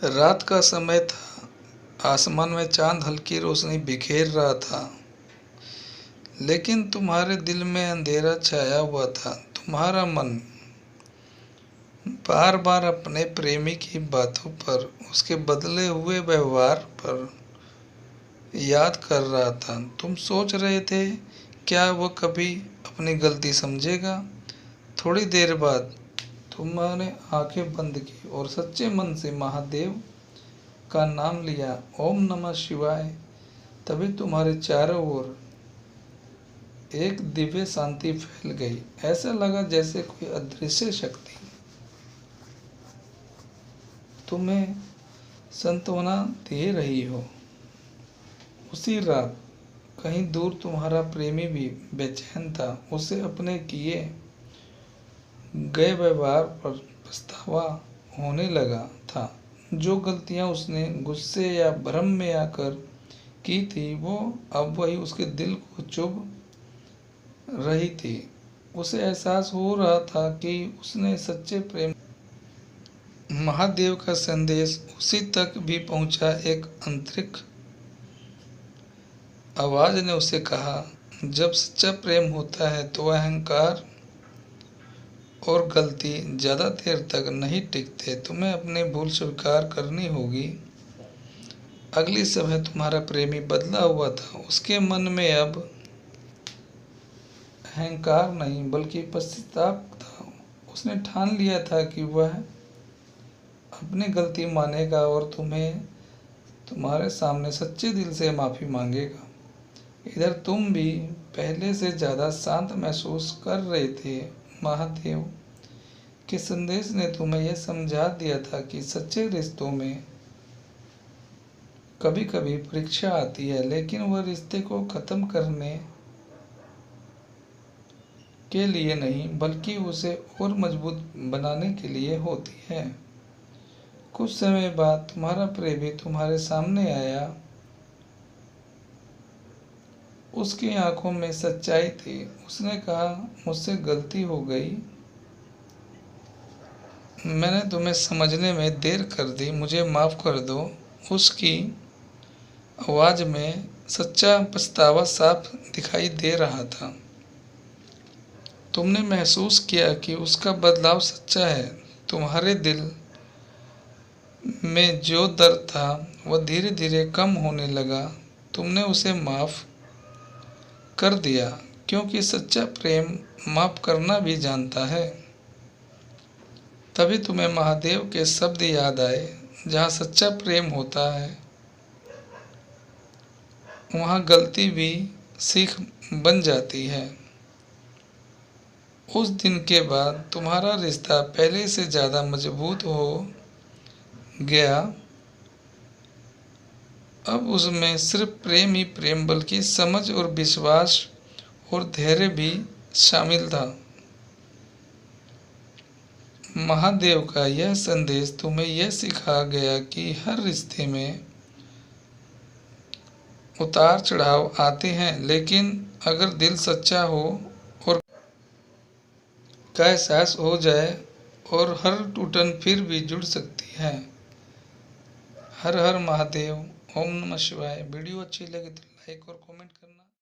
रात का समय था। आसमान में चांद हल्की रोशनी बिखेर रहा था, लेकिन तुम्हारे दिल में अंधेरा छाया हुआ था। तुम्हारा मन बार बार अपने प्रेमी की बातों पर, उसके बदले हुए व्यवहार पर याद कर रहा था। तुम सोच रहे थे, क्या वो कभी अपनी गलती समझेगा? थोड़ी देर बाद तुमने आंखें बंद की और सच्चे मन से महादेव का नाम लिया, ओम नमः शिवाय। तभी तुम्हारे चारों ओर एक दिव्य शांति फैल गई। ऐसा लगा जैसे कोई अदृश्य शक्ति तुम्हें सांत्वना दे रही हो। उसी रात कहीं दूर तुम्हारा प्रेमी भी बेचैन था। उसे अपने किए गए व्यवहार पर पछतावा होने लगा था। जो गलतियां उसने गुस्से या भ्रम में आकर की थी, वो अब वही उसके दिल को चुभ रही थी। उसे एहसास हो रहा था कि उसने सच्चे प्रेम महादेव का संदेश उसी तक भी पहुंचा। एक आंतरिक आवाज ने उसे कहा, जब सच्चा प्रेम होता है तो अहंकार और गलती ज़्यादा देर तक नहीं टिकते। तुम्हें अपनी भूल स्वीकार करनी होगी। अगली सुबह तुम्हारा प्रेमी बदला हुआ था। उसके मन में अब अहंकार नहीं बल्कि पश्चाताप था। उसने ठान लिया था कि वह अपनी गलती मानेगा और तुम्हारे सामने सच्चे दिल से माफ़ी मांगेगा। इधर तुम भी पहले से ज़्यादा शांत महसूस कर रहे थे। महादेव के संदेश ने तुम्हें यह समझा दिया था कि सच्चे रिश्तों में कभी कभी परीक्षा आती है, लेकिन वह रिश्ते को ख़त्म करने के लिए नहीं बल्कि उसे और मजबूत बनाने के लिए होती है। कुछ समय बाद तुम्हारा प्रेमी तुम्हारे सामने आया। उसकी आंखों में सच्चाई थी। उसने कहा, मुझसे गलती हो गई, मैंने तुम्हें समझने में देर कर दी, मुझे माफ़ कर दो। उसकी आवाज़ में सच्चा पछतावा साफ दिखाई दे रहा था। तुमने महसूस किया कि उसका बदलाव सच्चा है। तुम्हारे दिल में जो दर्द था वह धीरे धीरे कम होने लगा। तुमने उसे माफ़ कर दिया, क्योंकि सच्चा प्रेम माफ़ करना भी जानता है। तभी तुम्हें महादेव के शब्द याद आए, जहाँ सच्चा प्रेम होता है वहाँ गलती भी सीख बन जाती है। उस दिन के बाद तुम्हारा रिश्ता पहले से ज़्यादा मजबूत हो गया। अब उसमें सिर्फ प्रेम ही प्रेम बल्कि समझ और विश्वास और धैर्य भी शामिल था। महादेव का यह संदेश तुम्हें यह सिखा गया कि हर रिश्ते में उतार चढ़ाव आते हैं, लेकिन अगर दिल सच्चा हो और का एहसास हो जाए और हर टूटन फिर भी जुड़ सकती है। हर हर महादेव, ओम नमः शिवाय। वीडियो अच्छी लगी तो लाइक और कमेंट करना।